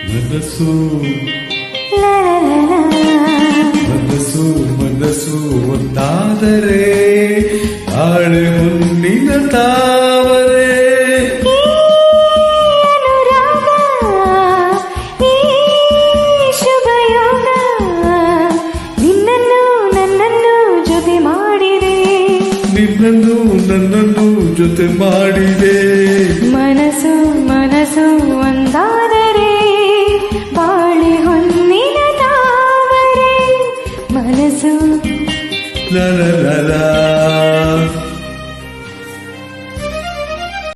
ಮನಸ್ಸು ಮನಸ್ಸು ಮನಸ್ಸು ಒಂದಾದರೆ ತಾಳೆ ಮುನ್ನಿನ ತಾವರೆ ನಿನ್ನನ್ನು ನನ್ನನ್ನು ಜೊತೆ ಮಾಡಿದೆ ಮನಸ್ಸು ಮನಸ್ಸು